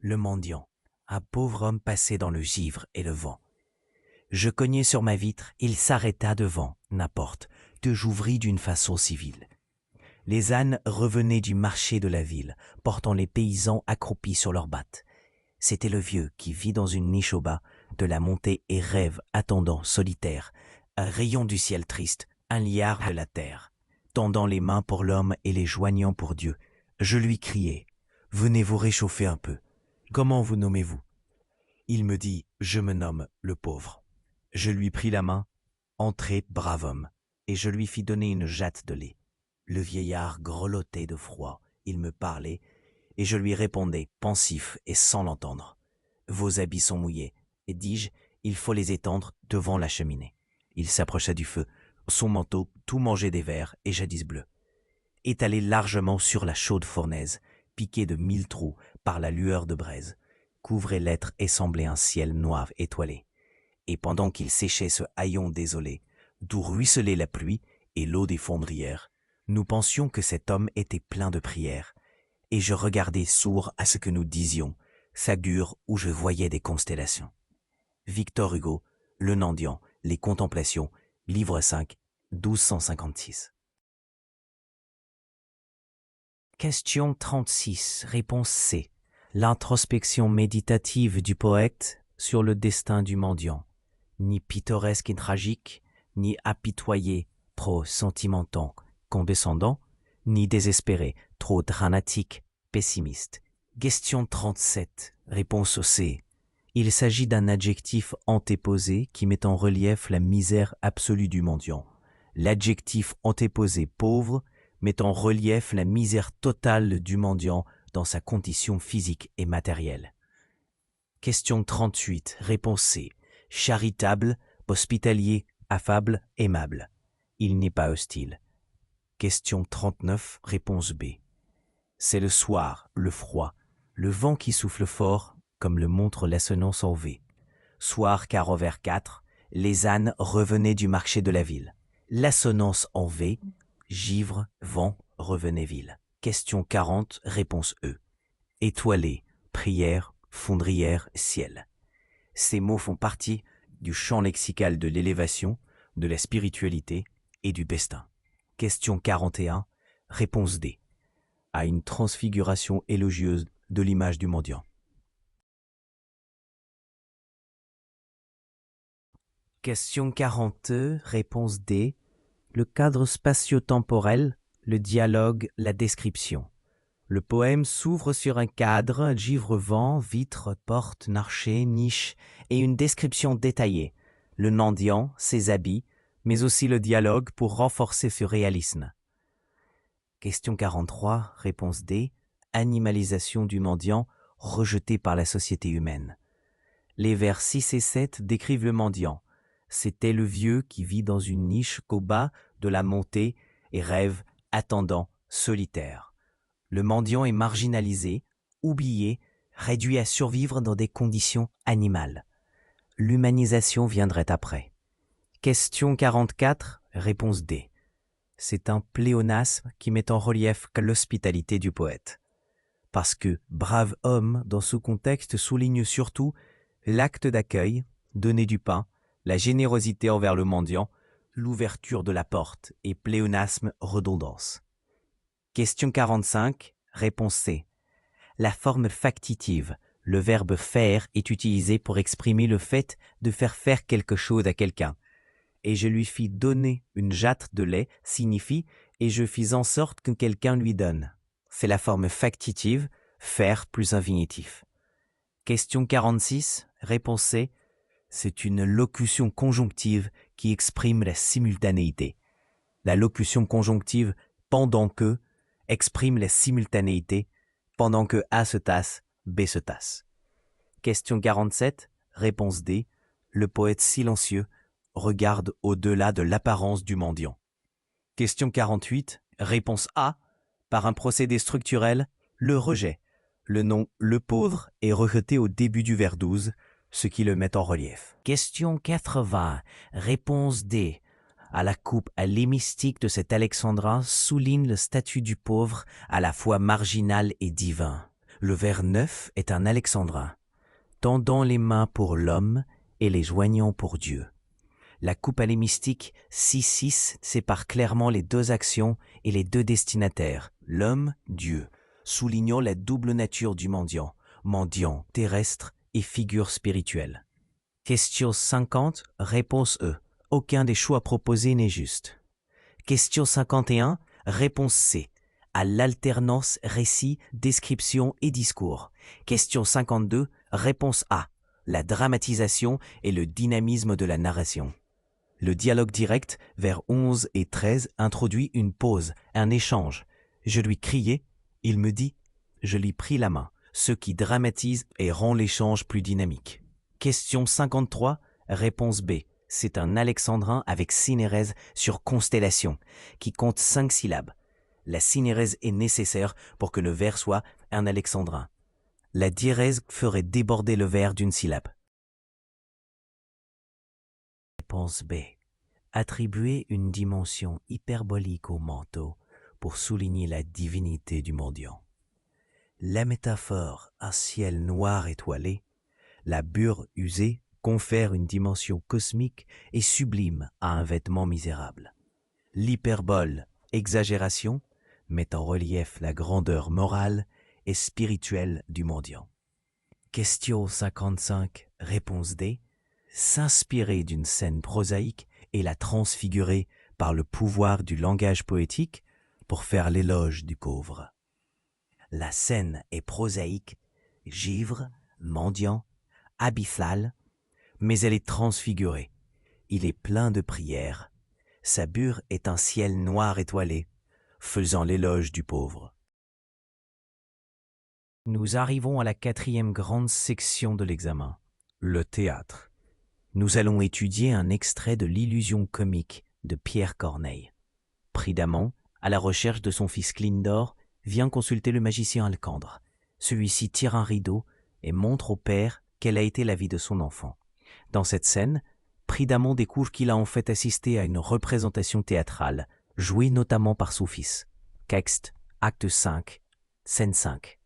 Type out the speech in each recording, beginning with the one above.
Le mendiant, un pauvre homme passait dans le givre et le vent. Je cognai sur ma vitre, il s'arrêta devant ma porte, que j'ouvris d'une façon civile. Les ânes revenaient du marché de la ville, portant les paysans accroupis sur leurs battes. C'était le vieux qui vit dans une niche au bas de la montée et rêve, attendant, solitaire, un rayon du ciel triste, un liard de la terre. Tendant les mains pour l'homme et les joignant pour Dieu, je lui criai « Venez vous réchauffer un peu. Comment vous nommez-vous » Il me dit « Je me nomme le pauvre ». Je lui pris la main « Entrez, brave homme » et je lui fis donner une jatte de lait. Le vieillard grelottait de froid, il me parlait, et je lui répondais, pensif et sans l'entendre. Vos habits sont mouillés, et dis-je, il faut les étendre devant la cheminée. Il s'approcha du feu, son manteau tout mangé des vers et jadis bleu. Étalé largement sur la chaude fournaise, piqué de 1000 trous par la lueur de braise, couvrait l'être et semblait un ciel noir étoilé. Et pendant qu'il séchait ce haillon désolé, d'où ruisselait la pluie et l'eau des fondrières, nous pensions que cet homme était plein de prières, et je regardais sourd à ce que nous disions, Sagure où je voyais des constellations. Victor Hugo, Le Mendiant, Les Contemplations, livre 5, 1256. Question 36, réponse C. L'introspection méditative du poète sur le destin du mendiant. Ni pittoresque et tragique, ni apitoyé, trop sentimentant, condescendant, ni désespéré, trop dramatique, pessimiste. Question 37, réponse C. Il s'agit d'un adjectif antéposé qui met en relief la misère absolue du mendiant. L'adjectif antéposé pauvre met en relief la misère totale du mendiant dans sa condition physique et matérielle. Question 38, réponse C. Charitable, hospitalier, affable, aimable. Il n'est pas hostile. Question 39, réponse B. C'est le soir, le froid, le vent qui souffle fort, comme le montre l'assonance en V. Soir car au vers 4, les ânes revenaient du marché de la ville. L'assonance en V, givre, vent, revenait ville. Question 40, réponse E. Étoilé, prière, fondrière, ciel. Ces mots font partie du champ lexical de l'élévation, de la spiritualité et du destin. Question 41, réponse D. À une transfiguration élogieuse de l'image du mendiant. Question 42, réponse D. Le cadre spatio-temporel, le dialogue, la description. Le poème s'ouvre sur un cadre, givre-vent, vitre, porte, narché, niche, et une description détaillée. Le mendiant, ses habits, mais aussi le dialogue pour renforcer ce réalisme. Question 43, réponse D. Animalisation du mendiant, rejeté par la société humaine. Les vers 6 et 7 décrivent le mendiant. C'était le vieux qui vit dans une niche qu'au bas de la montée et rêve, attendant, solitaire. Le mendiant est marginalisé, oublié, réduit à survivre dans des conditions animales. L'humanisation viendrait après. Question 44, réponse D. C'est un pléonasme qui met en relief l'hospitalité du poète. Parce que brave homme, dans ce contexte, souligne surtout l'acte d'accueil, donner du pain, la générosité envers le mendiant, l'ouverture de la porte et pléonasme redondance. Question 45, réponse C. La forme factitive, le verbe faire est utilisé pour exprimer le fait de faire quelque chose à quelqu'un. Et je lui fis donner une jatte de lait signifie et je fis en sorte que quelqu'un lui donne. C'est la forme factitive, faire plus infinitif. Question 46, réponse C. C'est une locution conjonctive qui exprime la simultanéité. La locution conjonctive pendant que exprime la simultanéité pendant que A se tasse, B se tasse. Question 47, réponse D. Le poète silencieux regarde au-delà de l'apparence du mendiant. Question 48, réponse A. Par un procédé structurel, le rejet. Le nom « le pauvre » est rejeté au début du vers 12, ce qui le met en relief. Question 80, réponse D. À la coupe à l'hémistique de cet alexandrin souligne le statut du pauvre à la fois marginal et divin. Le vers 9 est un alexandrin, tendant les mains pour l'homme et les joignant pour Dieu. La coupe alémistique 6-6 sépare clairement les deux actions et les deux destinataires, l'homme, Dieu, soulignant la double nature du mendiant, mendiant terrestre et figure spirituelle. Question 50, réponse E. Aucun des choix proposés n'est juste. Question 51, réponse C. À l'alternance récit, description et discours. Question 52, réponse A. La dramatisation et le dynamisme de la narration. Le dialogue direct, vers 11 et 13, introduit une pause, un échange. Je lui criai, il me dit, je lui pris la main, ce qui dramatise et rend l'échange plus dynamique. Question 53, réponse B. C'est un alexandrin avec synérèse sur constellation, qui compte 5 syllabes. La synérèse est nécessaire pour que le vers soit un alexandrin. La diérèse ferait déborder le vers d'une syllabe. Réponse B. Attribuer une dimension hyperbolique au manteau pour souligner la divinité du mendiant. La métaphore à ciel noir étoilé, la bure usée confère une dimension cosmique et sublime à un vêtement misérable. L'hyperbole, exagération, met en relief la grandeur morale et spirituelle du mendiant. Question 55, réponse D. S'inspirer d'une scène prosaïque et la transfigurer par le pouvoir du langage poétique pour faire l'éloge du pauvre. La scène est prosaïque, givre, mendiant, abyssale, mais elle est transfigurée. Il est plein de prières. Sa bure est un ciel noir étoilé, faisant l'éloge du pauvre. Nous arrivons à la 4e grande section de l'examen, le théâtre. Nous allons étudier un extrait de l'illusion comique de Pierre Corneille. Prudemment, à la recherche de son fils Clindor, vient consulter le magicien Alcandre. Celui-ci tire un rideau et montre au père quelle a été la vie de son enfant. Dans cette scène, Prudemment découvre qu'il a en fait assisté à une représentation théâtrale, jouée notamment par son fils. Texte, acte 5, scène 5.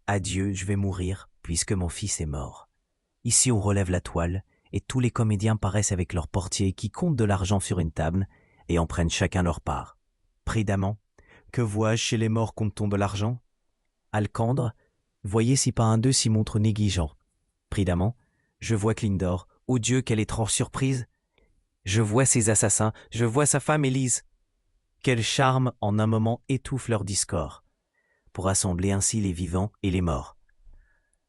Adieu, je vais mourir, puisque mon fils est mort. Ici on relève la toile, et tous les comédiens paraissent avec leur portier qui comptent de l'argent sur une table et en prennent chacun leur part. Prudemment, que vois-je chez les morts compte-t-on de l'argent? Alcandre, voyez si pas un d'eux s'y montre négligent. Prudemment, je vois Clindor, ô Dieu, quelle étrange surprise! Je vois ces assassins, je vois sa femme Élise. Quel charme en un moment étouffe leur discord, pour assembler ainsi les vivants et les morts.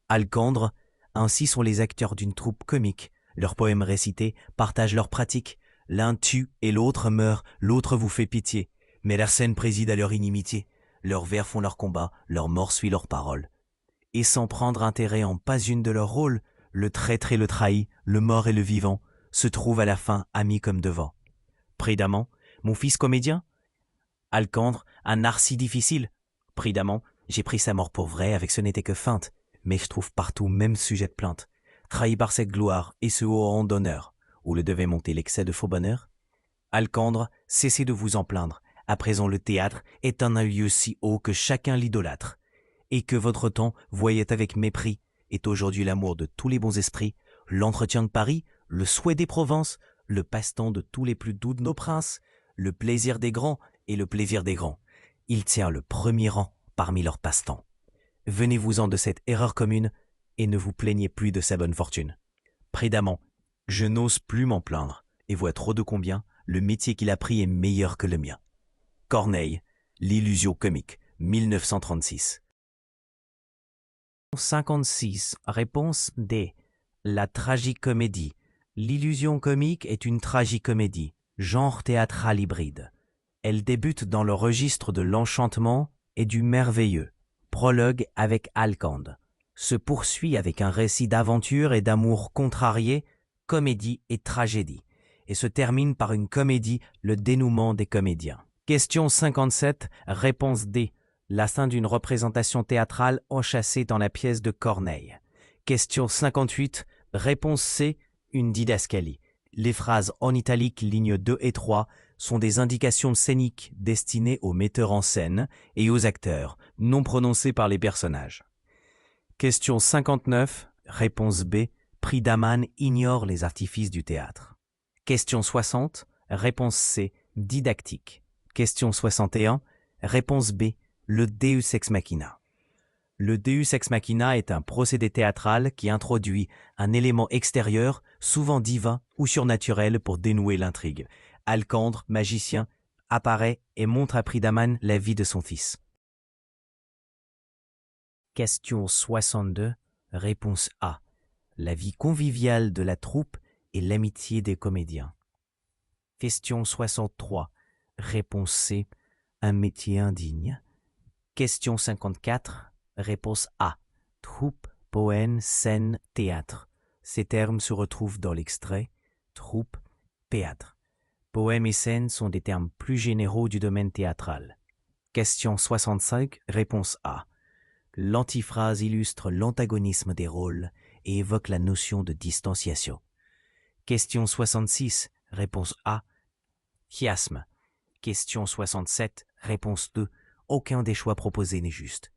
Alcandre, ainsi sont les acteurs d'une troupe comique. Leurs poèmes récités partagent leurs pratiques. L'un tue et l'autre meurt, l'autre vous fait pitié. Mais la scène préside à leur inimitié. Leurs vers font leur combat, leur mort suit leurs paroles. Et sans prendre intérêt en pas une de leurs rôles, le traître et le trahi, le mort et le vivant, se trouvent à la fin amis comme devant. Prudemment, mon fils comédien? Alcandre, un art si difficile? Prudemment, j'ai pris sa mort pour vraie avec ce n'était que feinte, mais je trouve partout même sujet de plainte. Trahi par cette gloire et ce haut rang d'honneur, où le devait monter l'excès de faux bonheur? Alcandre, cessez de vous en plaindre. À présent le théâtre est un lieu si haut que chacun l'idolâtre, et que votre temps voyait avec mépris, est aujourd'hui l'amour de tous les bons esprits, l'entretien de Paris, le souhait des Provences, le passe-temps de tous les plus doux de nos princes, le plaisir des grands et le plaisir des grands. Il tient le premier rang parmi leurs passe-temps. Venez-vous-en de cette erreur commune et ne vous plaignez plus de sa bonne fortune. Prudemment, je n'ose plus m'en plaindre et vois trop de combien le métier qu'il a pris est meilleur que le mien. Corneille, l'illusion comique, 1936. 56. Réponse D. La tragicomédie. L'illusion comique est une tragicomédie, genre théâtral hybride. Elle débute dans le registre de l'enchantement et du merveilleux. Prologue avec Alcandre. Se poursuit avec un récit d'aventure et d'amour contrarié, comédie et tragédie, et se termine par une comédie, le dénouement des comédiens. Question 57, réponse D. La scène d'une représentation théâtrale enchâssée dans la pièce de Corneille. Question 58, réponse C. Une didascalie. Les phrases en italique lignes 2 et 3 sont des indications scéniques destinées aux metteurs en scène et aux acteurs, non prononcées par les personnages. Question 59, réponse B. Prix-Daman ignore les artifices du théâtre. Question 60, réponse C. Didactique. Question 61, réponse B. Le Deus ex machina. Le Deus ex machina est un procédé théâtral qui introduit un élément extérieur, souvent divin ou surnaturel, pour dénouer l'intrigue. Alcandre, magicien, apparaît et montre à Prix-Daman la vie de son fils. Question 62, réponse A. La vie conviviale de la troupe et l'amitié des comédiens. Question 63, réponse C. Un métier indigne. Question 54, réponse A. Troupe, poème, scène, théâtre. Ces termes se retrouvent dans l'extrait. Troupe, théâtre. Poème et scène sont des termes plus généraux du domaine théâtral. Question 65, réponse A. L'antiphrase illustre l'antagonisme des rôles et évoque la notion de distanciation. Question 66, réponse A. Chiasme. Question 67, réponse 2. Aucun des choix proposés n'est juste.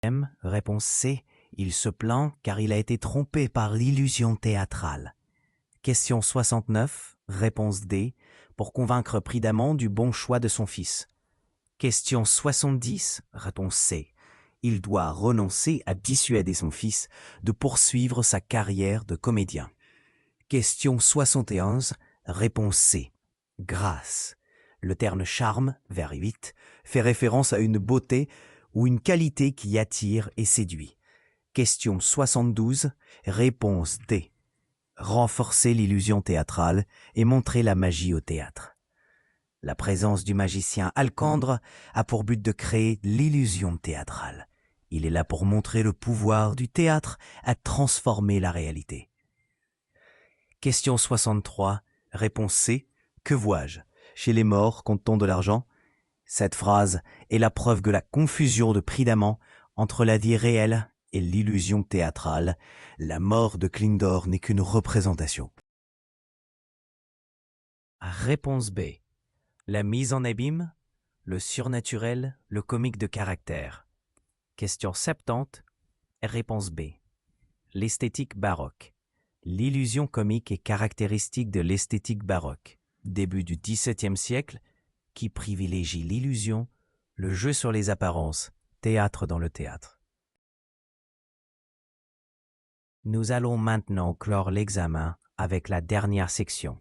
M, réponse C. Il se plaint car il a été trompé par l'illusion théâtrale. Question 69, réponse D. Pour convaincre Prix-Daman du bon choix de son fils. Question 70, réponse C. Il doit renoncer à dissuader son fils de poursuivre sa carrière de comédien. Question 71, réponse C. Grâce. Le terme charme, vers 8, fait référence à une beauté ou une qualité qui attire et séduit. Question 72, réponse D. Renforcer l'illusion théâtrale et montrer la magie au théâtre. La présence du magicien Alcandre a pour but de créer l'illusion théâtrale. Il est là pour montrer le pouvoir du théâtre à transformer la réalité. Question 63, réponse C. Que vois-je? Chez les morts compte-t-on de l'argent? Cette phrase est la preuve de la confusion de Prix-Daman entre la vie réelle et l'illusion théâtrale. La mort de Klingor n'est qu'une représentation. Réponse B. La mise en abîme, le surnaturel, le comique de caractère. Question 70, réponse B. L'esthétique baroque. L'illusion comique est caractéristique de l'esthétique baroque, début du XVIIe siècle, qui privilégie l'illusion, le jeu sur les apparences, théâtre dans le théâtre. Nous allons maintenant clore l'examen avec la dernière section,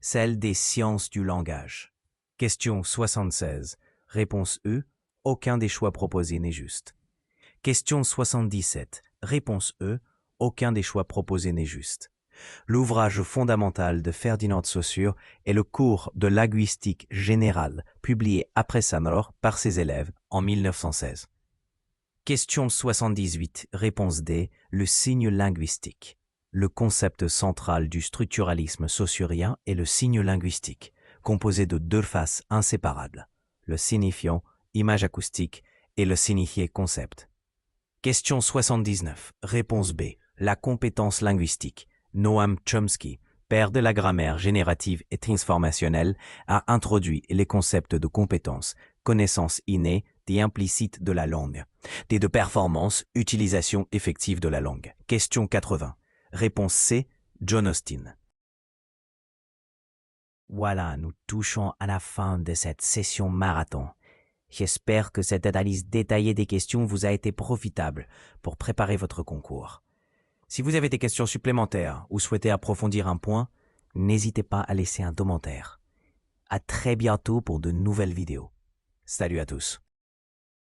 celle des sciences du langage. Question 76, réponse E, aucun des choix proposés n'est juste. Question 77, réponse E, aucun des choix proposés n'est juste. L'ouvrage fondamental de Ferdinand de Saussure est le cours de linguistique générale, publié après sa mort par ses élèves en 1916. Question 78, réponse D, le signe linguistique. Le concept central du structuralisme saussurien est le signe linguistique, composé de deux faces inséparables, le signifiant, image acoustique, et le signifié concept. Question 79, réponse B, la compétence linguistique. Noam Chomsky, père de la grammaire générative et transformationnelle, a introduit les concepts de compétence, connaissance innée et implicite de la langue, et de performance, utilisation effective de la langue. Question 80, réponse C, John Austin. Voilà, nous touchons à la fin de cette session marathon. J'espère que cette analyse détaillée des questions vous a été profitable pour préparer votre concours. Si vous avez des questions supplémentaires ou souhaitez approfondir un point, n'hésitez pas à laisser un commentaire. À très bientôt pour de nouvelles vidéos. Salut à tous.